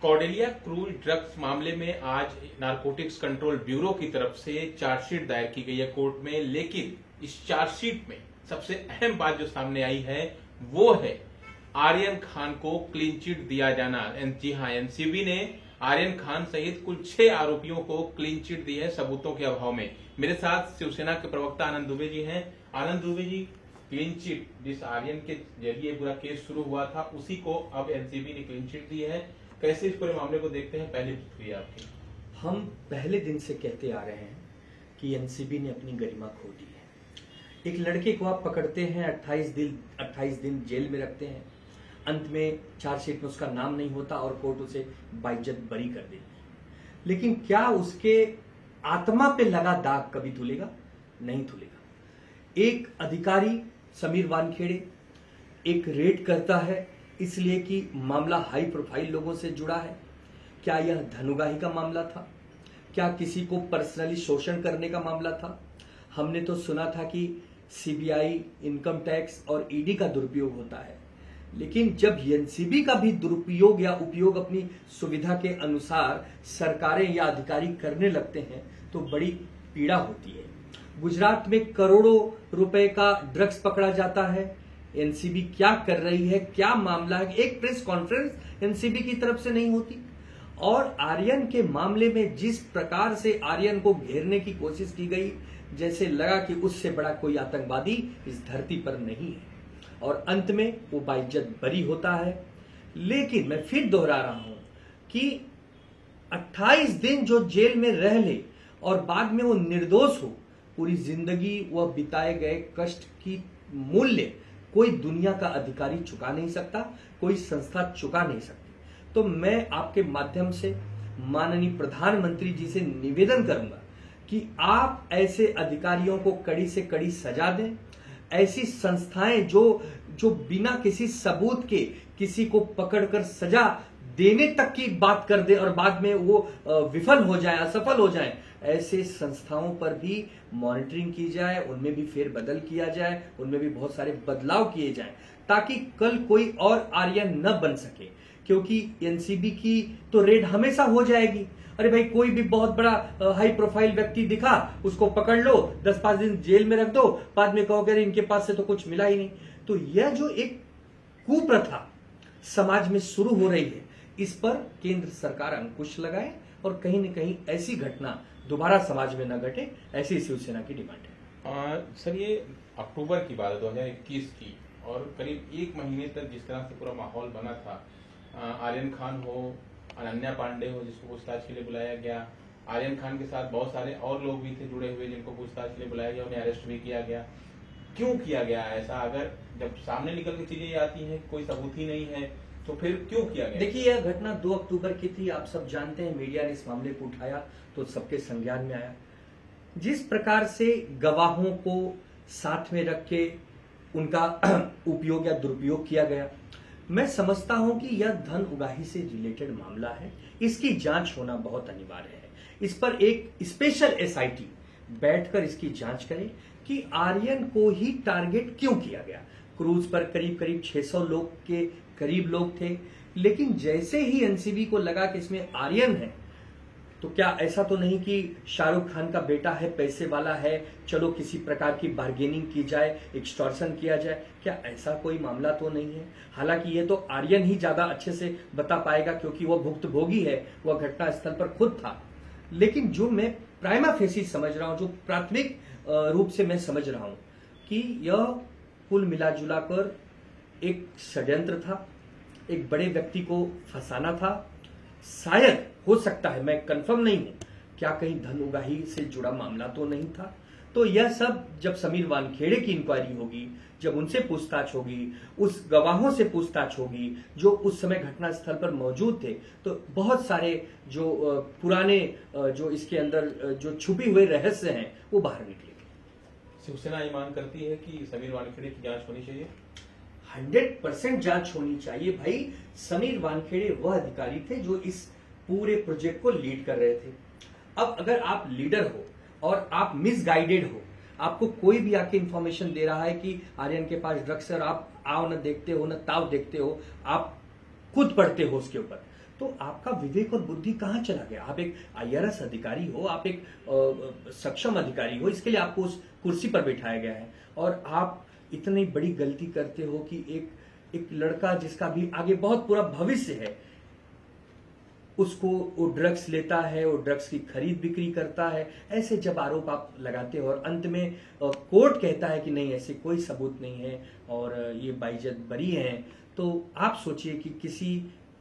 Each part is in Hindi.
कॉर्डेलिया क्रूज ड्रग्स मामले में आज नारकोटिक्स कंट्रोल ब्यूरो की तरफ से चार्जशीट दायर की गई है कोर्ट में। लेकिन इस चार्जशीट में सबसे अहम बात जो सामने आई है वो है आर्यन खान को क्लीन चिट दिया जाना। जी हां, एनसीबी ने आर्यन खान सहित कुल 6 आरोपियों को क्लीन चिट दी है सबूतों के अभाव में। मेरे साथ शिवसेना के प्रवक्ता आनंद दुबे जी हैं। आनंद दुबे जी, क्लीन चिट जिस आर्यन के जरिए पूरा केस शुरू हुआ था उसी को अब एनसीबी ने क्लीन चिट दी है, कैसे इस पूरे मामले को देखते हैं? पहले प्रतिक्रिया आपकी। हम पहले दिन से कहते आ रहे हैं कि एनसीबी ने अपनी गरिमा खो दी है। एक लड़के को आप पकड़ते हैं, 28 दिन जेल में रखते हैं, अंत में चार्जशीट में उसका नाम नहीं होता और कोर्ट उसे बाइज्जत बरी कर देती है। लेकिन क्या उसके आत्मा पे लगा दाग कभी धुलेगा? नहीं धुलेगा। एक अधिकारी समीर वानखेड़े एक रेड करता है इसलिए कि मामला हाई प्रोफाइल लोगों से जुड़ा है। क्या यह धनुगाही का मामला था? क्या किसी को पर्सनली शोषण करने का मामला था? हमने तो सुना था कि सीबीआई, इनकम टैक्स और ईडी का दुरुपयोग होता है, लेकिन जब एनसीबी का भी दुरुपयोग या उपयोग अपनी सुविधा के अनुसार सरकारें या अधिकारी करने लगते हैं तो बड़ी पीड़ा होती है। गुजरात में करोड़ों रुपए का ड्रग्स पकड़ा जाता है। एनसीबी क्या कर रही है, क्या मामला है? एक प्रेस कॉन्फ्रेंस एनसीबी की तरफ से नहीं होती। और आर्यन के मामले में जिस प्रकार से आर्यन को घेरने की कोशिश की गई, जैसे लगा कि उससे बड़ा कोई आतंकवादी इस धरती पर नहीं है, और अंत में वो बाइज्जत बरी होता है। लेकिन मैं फिर दोहरा रहा हूं कि 28 दिन जो जेल में रह ले और बाद में वो निर्दोष हो, पूरी जिंदगी वह बिताए गए कष्ट की मूल्य कोई दुनिया का अधिकारी चुका नहीं सकता, कोई संस्था चुका नहीं सकती। तो मैं आपके माध्यम से माननीय प्रधानमंत्री जी से निवेदन करूंगा कि आप ऐसे अधिकारियों को कड़ी से कड़ी सजा दें। ऐसी संस्थाएं जो बिना किसी सबूत के किसी को पकड़कर सजा देने तक की बात कर दे और बाद में वो विफल हो जाए, असफल हो जाए, ऐसे संस्थाओं पर भी मॉनिटरिंग की जाए, उनमें भी फेरबदल किया जाए, उनमें भी बहुत सारे बदलाव किए जाएं, ताकि कल कोई और आर्यन न बन सके। क्योंकि एनसीबी की तो रेड हमेशा हो जाएगी। अरे भाई, कोई भी बहुत बड़ा हाई प्रोफाइल व्यक्ति दिखा, उसको पकड़ लो, 10-5 दिन जेल में रख दो, बाद में कहो कि इनके पास से तो कुछ मिला ही नहीं। तो यह जो एक कुप्रथा समाज में शुरू हो रही है, इस पर केंद्र सरकार अंकुश लगाए और कहीं न कहीं ऐसी घटना दोबारा समाज में न घटे, ऐसी शिवसेना की डिमांड है। सर, ये अक्टूबर की बात है 2021 की, और करीब 1 महीने तक जिस तरह से पूरा माहौल बना था, आर्यन खान हो, अनन्या पांडे हो जिसको पूछताछ के लिए बुलाया गया, आर्यन खान के साथ बहुत सारे और लोग भी थे जुड़े हुए जिनको पूछताछ के लिए बुलाया गया, उन्हें अरेस्ट भी किया गया। क्यों किया गया ऐसा? अगर जब सामने निकल के चीजें आती हैं, कोई सबूत ही नहीं है, तो फिर क्यों किया गया? देखिए, यह घटना 2 अक्टूबर की थी। आप सब जानते हैं, मीडिया ने इस मामले को उठाया तो सबके संज्ञान में आया। जिस प्रकार से गवाहों को साथ में रख के उनका उपयोग या दुरुपयोग किया गया, मैं समझता हूं कि यह धन उगाही से रिलेटेड मामला है। इसकी जांच होना बहुत अनिवार्य है। इस पर एक स्पेशल एसआईटी बैठकर इसकी जांच करे कि आर्यन को ही टारगेट क्यों किया गया। क्रूज पर करीब 600 लोग के करीब लोग थे, लेकिन जैसे ही एनसीबी को लगा कि इसमें आर्यन है, तो क्या ऐसा तो नहीं कि शाहरुख खान का बेटा है, पैसे वाला है, चलो किसी प्रकार की बार्गेनिंग की जाए, एक्सटॉर्शन किया जाए? क्या ऐसा कोई मामला तो नहीं है? हालांकि ये तो आर्यन ही ज्यादा अच्छे से बता पाएगा क्योंकि वह भुक्तभोगी है, वह घटना स्थल पर खुद था। लेकिन जो मैं प्राइमा फेसी समझ रहा हूं, जो प्राथमिक रूप से मैं समझ रहा हूं कि यह कुल मिला जुला कर एक षड्यंत्र था, एक बड़े व्यक्ति को फंसाना था। शायद, हो सकता है, मैं कंफर्म नहीं हूं, क्या कहीं धन उगाही से जुड़ा मामला तो नहीं था? तो यह सब जब समीर वानखेड़े की इंक्वायरी होगी, जब उनसे पूछताछ होगी, उस गवाहों से पूछताछ होगी जो उस समय घटनास्थल पर मौजूद थे, तो बहुत सारे जो पुराने जो इसके अंदर जो छुपे हुए रहस्य हैं वो बाहर निकलेंगे। शिवसेना ये मांग करती है कि समीर वानखेड़े की जांच होनी चाहिए। 100% जांच होनी चाहिए भाई। समीर वानखेड़े वह अधिकारी थे जो इस पूरे प्रोजेक्ट को लीड कर रहे थे। अब अगर आप लीडर हो और आप मिसगाइडेड हो, आपको कोई भी आके इंफॉर्मेशन दे रहा है कि आर्यन के पास ड्रग्स है और आप आओ न देखते हो, न ताव देखते हो, आप खुद पढ़ते हो उसके ऊपर, तो आपका विवेक और बुद्धि कहाँ चला गया? आप एक IRS अधिकारी हो, आप एक सक्षम अधिकारी हो, इसके लिए आपको उस कुर्सी पर बिठाया गया है, और आप इतनी बड़ी गलती करते हो कि एक लड़का जिसका भी आगे बहुत पूरा भविष्य है, उसको वो ड्रग्स लेता है, वो ड्रग्स की खरीद बिक्री करता है। ऐसे जब आरोप आप लगाते हो और अंत में कोर्ट कहता है कि नहीं, ऐसे कोई सबूत नहीं है और ये बाइज्जत बरी हैं, तो आप सोचिए कि किसी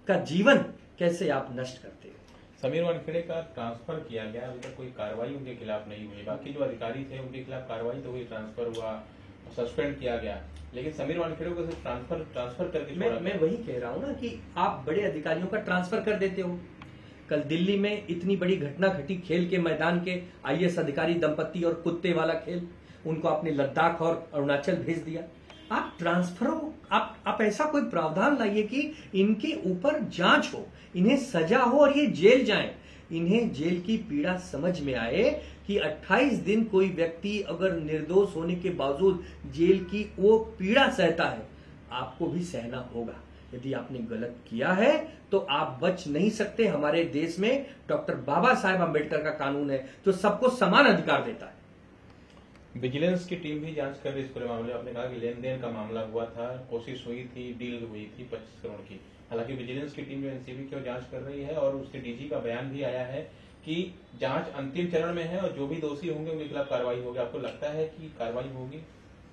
का जीवन कैसे आप नष्ट करते हो। समीर वानखेड़े का ट्रांसफर किया गया, अभी तक कोई कार्रवाई उनके खिलाफ नहीं हुई। बाकी जो अधिकारी थे उनके खिलाफ कार्रवाई तो हुई, ट्रांसफर हुआ, सस्पेंड किया गया, लेकिन समीर वानखेड़े को सिर्फ ट्रांसफर करके मैं वही कह रहा हूं ना कि आप बड़े अधिकारियों का ट्रांसफर कर देते हो। कल दिल्ली में इतनी बड़ी घटना घटी, खेल के मैदान के IAS अधिकारी दंपत्ति और कुत्ते वाला खेल, उनको आपने लद्दाख और अरुणाचल भेज दिया। आप ट्रांसफर आप ऐसा कोई प्रावधान लाइए कि इनके ऊपर जांच हो, इन्हें सजा हो और ये जेल जाएं। इन्हें जेल की पीड़ा समझ में आए कि 28 दिन कोई व्यक्ति अगर निर्दोष होने के बावजूद जेल की वो पीड़ा सहता है, आपको भी सहना होगा। यदि आपने गलत किया है तो आप बच नहीं सकते। हमारे देश में डॉक्टर बाबा साहेब अम्बेडकर का कानून है जो सबको समान अधिकार देता है। विजिलेंस की टीम भी जांच कर रही इस पूरे मामले। आपने कहा कि लेन देन का मामला हुआ था, कोशिश हुई थी, डील हुई थी 25 करोड़ की। हालांकि विजिलेंस की टीम जो NCB की जांच कर रही है और उसके DG का बयान भी आया है कि जांच अंतिम चरण में है और जो भी दोषी होंगे उनके खिलाफ कार्रवाई होगी। आपको लगता है कि कार्रवाई होगी?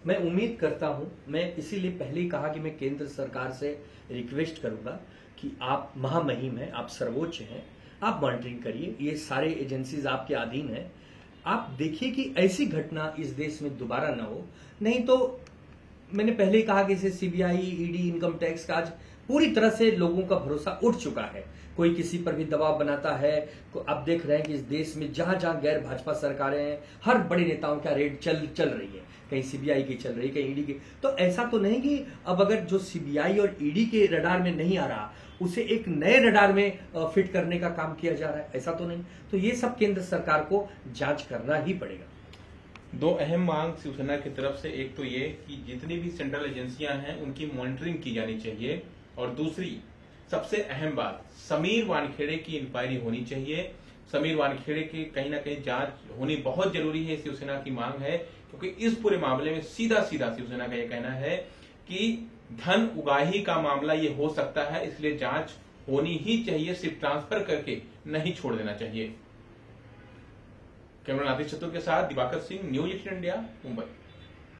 मैं उम्मीद करता हूं। मैं इसीलिए पहले ही कहा कि मैं केंद्र सरकार से रिक्वेस्ट करूंगा कि आप महामहिम हैं, आप सर्वोच्च हैं, आप मॉनिटरिंग करिए, ये सारे एजेंसीज आपके अधीन हैं। आप देखिए कि ऐसी घटना इस देश में दोबारा ना हो। नहीं तो मैंने पहले ही कहा कि इसे CBI, ED, इनकम टैक्स का आज पूरी तरह से लोगों का भरोसा उठ चुका है। कोई किसी पर भी दबाव बनाता है। आप देख रहे हैं कि इस देश में जहां जहां गैर भाजपा सरकारें हैं, हर बड़े नेताओं का रेड चल रही है। कहीं CBI की चल रही है, कहीं ED की। तो ऐसा तो नहीं कि अब अगर जो CBI और ED के रडार में नहीं आ रहा, उसे एक नए रडार में फिट करने का काम किया जा रहा है, ऐसा तो नहीं। तो ये सब केंद्र सरकार को जांच करना ही पड़ेगा। दो अहम मांग शिवसेना की तरफ से, एक तो ये कि जितनी भी सेंट्रल एजेंसियां हैं उनकी मॉनिटरिंग की जानी चाहिए, और दूसरी सबसे अहम बात, समीर वानखेड़े की इंक्वायरी होनी चाहिए। समीर वानखेड़े की कहीं ना कहीं जांच होनी बहुत जरूरी है, शिवसेना की मांग है। क्योंकि इस पूरे मामले में सीधा शिवसेना का यह कहना है कि धन उगाही का मामला ये हो सकता है, इसलिए जांच होनी ही चाहिए, सिर्फ ट्रांसफर करके नहीं छोड़ देना चाहिए। कैमरा नादिर चतुर के साथ दिवाकर सिंह, न्यूज़ 18 इंडिया, मुंबई।